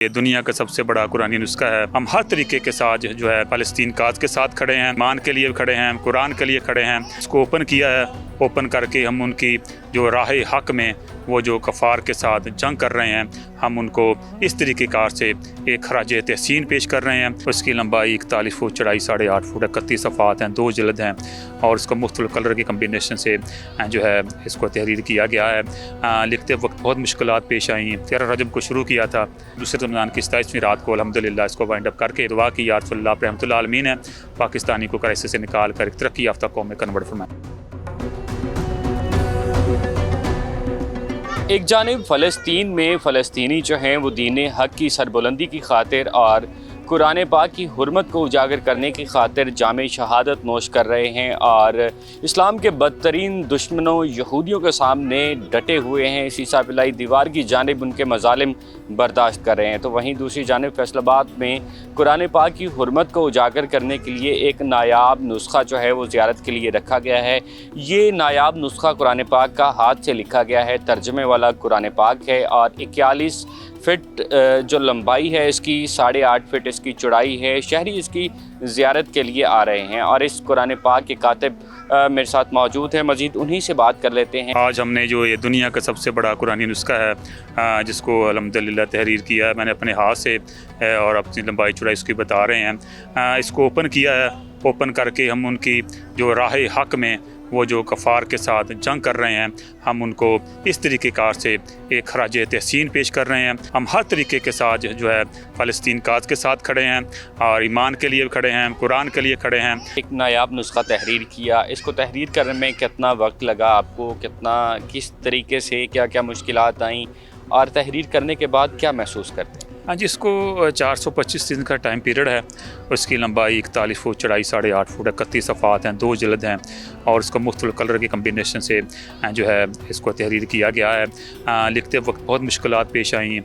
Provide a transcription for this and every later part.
ये दुनिया का सबसे बड़ा कुरानी नुस्खा है। हम हर तरीके के साथ जो है फ़लस्तीन काज के साथ खड़े हैं, ईमान के लिए खड़े हैं, कुरान के लिए खड़े हैं। इसको ओपन किया है, ओपन करके हम उनकी जो राह हक में वो जो कफ़ार के साथ जंग कर रहे हैं, हम उनको इस तरीके कार से एक खराज तहसीन पेश कर रहे हैं। उसकी लंबाई 41 फुट, चौड़ाई 8.5 फुट, 31 सफ़ात हैं, 2 जिल्द हैं और इसको मुख्तलिफ़ कलर की कम्बिनेशन से जो है इसको तहरीर किया गया है। लिखते वक्त बहुत मुश्किलात पेश आई। 13 रजब को शुरू किया था, दूसरे रमज़ान की 27वीं रात को अल्हम्दुलिल्लाह इसको वाइंड अप करके दुआ की या रसूलल्लाह रहमतुल्लाह आलमीन है पाकिस्तानी को क्राइसिस से निकाल कर तरक्की याफ्ता कौम में कन्वर्ट फरमाए। एक जानिब फ़लस्तीन में फ़लस्तीनी जो हैं वो दीन हक़ की सरबुलंदी की खातिर और कुरान पाक की हुर्मत को उजागर करने की खातिर जामे शहादत नोश कर रहे हैं और इस्लाम के बदतरीन दुश्मनों यहूदियों के सामने डटे हुए हैं। शीशा पिलाई दीवार की जानिब उनके मज़ालिम बर्दाश्त कर रहे हैं। तो वहीं दूसरी जानिब फैसलाबाद में कुरान पाक की हुर्मत को उजागर करने के लिए एक नायाब नुस्खा जो है वो ज़ियारत के लिए रखा गया है। ये नायाब नुस्खा कुरान पाक का हाथ से लिखा गया है, तर्जमे वाला कुरान पाक है और 41 फिट जो लंबाई है इसकी, 8.5 फिट इसकी चौड़ाई है। शहरी इसकी ज़ियारत के लिए आ रहे हैं और इस कुरान पाक के कातिब मेरे साथ मौजूद है। मज़ीद उन्हीं से बात कर लेते हैं। आज हमने जो ये दुनिया का सबसे बड़ा कुरानी नुस्खा है जिसको अल्हम्दुलिल्लाह तहरीर किया है मैंने अपने हाथ से और अपनी लंबाई चौड़ाई इसकी बता रहे हैं। इसको ओपन किया है, ओपन करके हम उनकी जो राह हक में वो जो कफ़ार के साथ जंग कर रहे हैं, हम उनको इस तरीके कार से एक खराज तहसीन पेश कर रहे हैं। हम हर तरीके के साथ जो है फ़लस्तीन काज के साथ खड़े हैं और ईमान के लिए खड़े हैं, कुरान के लिए खड़े हैं। एक नायाब नुस्खा तहरीर किया, इसको तहरीर करने में कितना वक्त लगा आपको, किस तरीके से क्या क्या मुश्किलात आई और तहरीर करने के बाद क्या महसूस करते हैं? हाँ जी, इसको 425 दिन का टाइम पीरियड है। उसकी लंबाई 41 फुट, चौड़ाई 8.5 फुट, 31 सफ़ात हैं, 2 जिल्द हैं और इसको मुख्तलिफ़ कलर की कम्बिनेशन से जो है इसको तहरीर किया गया है। लिखते वक्त बहुत मुश्किलात पेश आई।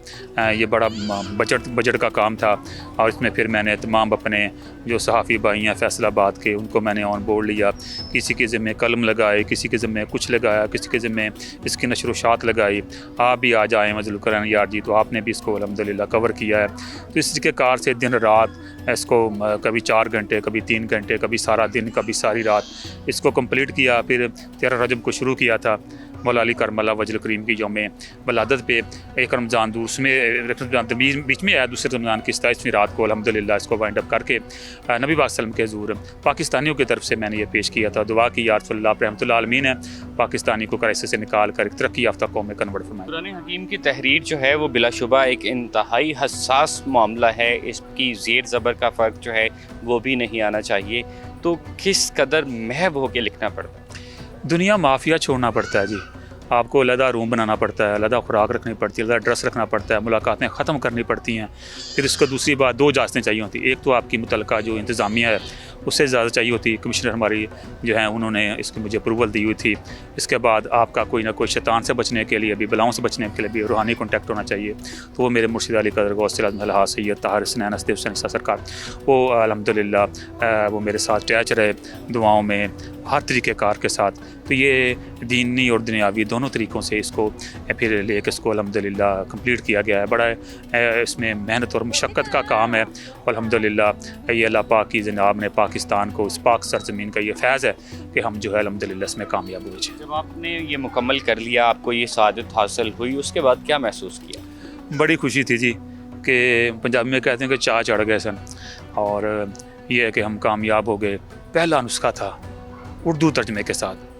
ये बड़ा बजट का काम था और इसमें फिर मैंने तमाम अपने जो सहाफ़ी भाई हैं फैसलाबाद के, उनको मैंने ऑन बोर्ड लिया। किसी के ज़िम्मे कलम लगाए, किसी के ज़िम्मे कुछ लगाया, किसी के ज़िम्मे इसकी नशर व शात लगाई। आप भी आ जाएँ मज़लूल करन यार जी, तो आपने भी इसको अल्हम्दुलिल्लाह कवर किया है। तो इस तरीके कार से दिन रात इसको कभी 4 घंटे, कभी 3 घंटे, कभी सारा दिन, कभी सारी रात इसको कंप्लीट किया। फिर 13 रजब को शुरू किया था मौला अली करमल्ला वजल करीम की यौम वलादत पे। एक रमज़ान बीच में आया, दूसरे रमज़ान की 27वीं रात को अल्हम्दुलिल्लाह इसको वाइंड अप करके नबी पाक सल्लम के हुज़ूर पाकिस्तानियों की तरफ से मैंने ये पेश किया था। दुआ की या रसूलल्लाह रहमतुल्लाह आलमीन है पाकिस्तानी को क्राइसिस से निकाल कर तरक्की याफ्ता कौम में कन्वर्ट फरमाए। कुरान हकीम की तहरीर जो है वो बिलाशुबा एक इंतहाई हसास मामला है। इसकी ज़ेर ज़बर का फ़र्क जो है वो भी नहीं आना चाहिए। तो किस कदर महव होकर लिखना पड़ता है? दुनिया माफिया छोड़ना पड़ता है जी। आपको अलग रूम बनाना पड़ता है, अलग खुराक रखनी पड़ती है, अलग ड्रेस रखना पड़ता है, मुलाकातें ख़त्म करनी पड़ती हैं। फिर इसको दूसरी बात 2 इजाज़तें चाहिए होती। एक तो आपकी मुतलका जो इंतज़ामिया है उससे इजाज़त चाहिए होती। कमिश्नर हमारी जो है उन्होंने इसकी मुझे अप्रूवल दी हुई थी। इसके बाद आपका कोई ना कोई शैतान से बचने के लिए भी, बलाओं से बचने के लिए भी रूहानी कॉन्टैक्ट होना चाहिए। तो वो मेरे मुर्शिद अली कदर गौसल आज़म सैयद ताहिर हसनैन असद हुसैन सरकार, वो अल्हम्दुलिल्लाह वो मेरे साथ अटैच रहे दुआओं में हर तरीके कार के साथ। तो ये दीनी और दुनियावी दोनों तरीक़ों से इसको फिर लेकर इसको अल्हम्दुलिल्लाह कंप्लीट किया गया है। बड़ा इसमें मेहनत और मुशक्क़त का काम है। अल्हम्दुलिल्लाह ये अल्लाह पाक की जनाब ने पाकिस्तान को, इस पाक सरज़मीन का ये फ़ैज़ है कि हम जो है अल्हम्दुलिल्लाह इसमें कामयाब हुए। जब आपने ये मुकम्मल कर लिया, आपको ये सादत हासिल हुई, उसके बाद क्या महसूस किया? बड़ी खुशी थी जी, कि पंजाबी में कहते हैं कि चाह चढ़ गए सन, और ये है कि हम कामयाब हो गए। पहला नुस्खा था उर्दू तर्जमे के साथ।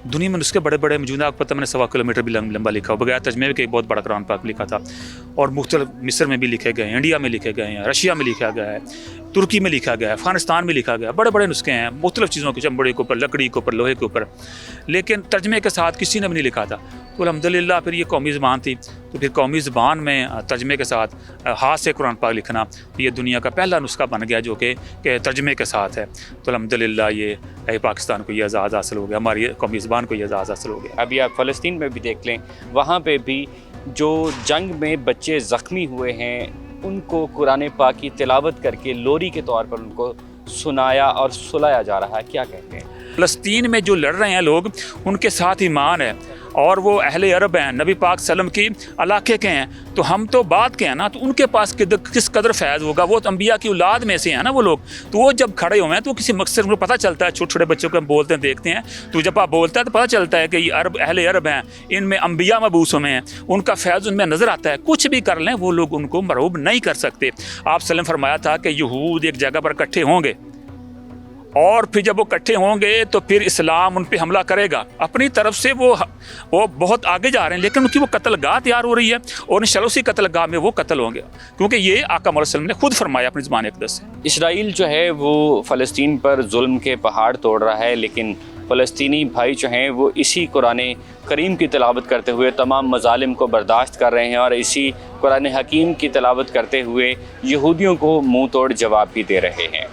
दुनिया में नुस्खे बड़े बड़े मौजूद हैं, आपको पता, मैंने 1.25 किलोमीटर भी लंबा लिखा हो, बगैर तर्जमे के एक बहुत बड़ा कुरान पाक लिखा था। और मुख्तलिफ मिस्र में भी लिखे गए हैं, इंडिया में लिखे गए हैं, रशिया में लिखा गया है, तुर्की में लिखा गया है, अफ़गानिस्तान में लिखा गया है। बड़े बड़े नुस्खे हैं मुख्तलिफ चीज़ों के, चमड़े के ऊपर, लकड़ी के ऊपर, लोहे के ऊपर, लेकिन तर्जमे के साथ किसी ने भी नहीं लिखा था। तो अल्हम्दुलिल्लाह फिर ये कौमी ज़बान थी, तो फिर कौमी ज़बान में तर्जमे के साथ हाथ से कुरान पाक लिखना, तो ये दुनिया का पहला नुस्खा बन गया जो कि तर्जमे के साथ है। तो अल्हम्दुलिल्लाह ये पाकिस्तान को ये एजाज़ हासिल हो गया, हमारी कौमी ज़बान को ये एजाज़ हासिल हो गया। अभी आप फ़लस्तीन में भी देख लें, वहाँ पे भी जो जंग में बच्चे ज़ख्मी हुए हैं उनको कुरान पाक की तिलावत करके लोरी के तौर पर उनको सुनाया और सुलाया जा रहा है। क्या कहते हैं? फ़लस्तीन में जो लड़ रहे हैं लोग, उनके साथ ईमान है और वो अहले अरब हैं, नबी पाक सल्लम की इलाके के हैं, तो हम तो बात के हैं ना, तो उनके पास किस कदर फैज़ होगा। वो तो अम्बिया की औलाद में से हैं ना वो लोग, तो वो जब खड़े हुए हैं तो किसी मकसद उनको पता चलता है। छोटे छोटे बच्चों को हम बोलते हैं, देखते हैं, तो जब आप बोलता है तो पता चलता है कि ये अरब अहले अरब हैं, इनमें अम्बिया मबूस हुए हैं, उनका फैज़ उनमें नज़र आता है। कुछ भी कर लें वो लोग उनको मरऊब नहीं कर सकते। आप सल्लम फरमाया था कि यहूद एक जगह पर इकट्ठे होंगे और फिर जब वो इकट्ठे होंगे तो फिर इस्लाम उन पे हमला करेगा। अपनी तरफ से वो बहुत आगे जा रहे हैं, लेकिन उनकी वो कत्लगाह तैयार हो रही है और इंशाअल्लाह उसी कत्लगाह में वो कत्ल होंगे, क्योंकि ये आका मोहम्मद सल्लल्लाहु अलैहि वसल्लम ने खुद फरमाया अपनी ज़ुबान अक़दस से। इसराइल जो है वो फ़लस्तीन पर जुल्म के पहाड़ तोड़ रहा है, लेकिन फ़लस्तीनी भाई जो हैं वो इसी कुरान करीम की तिलावत करते हुए तमाम मज़ालिम को बर्दाश्त कर रहे हैं और इसी कुरान हकीम की तिलावत करते हुए यहूदियों को मुँह तोड़ जवाब भी दे रहे हैं।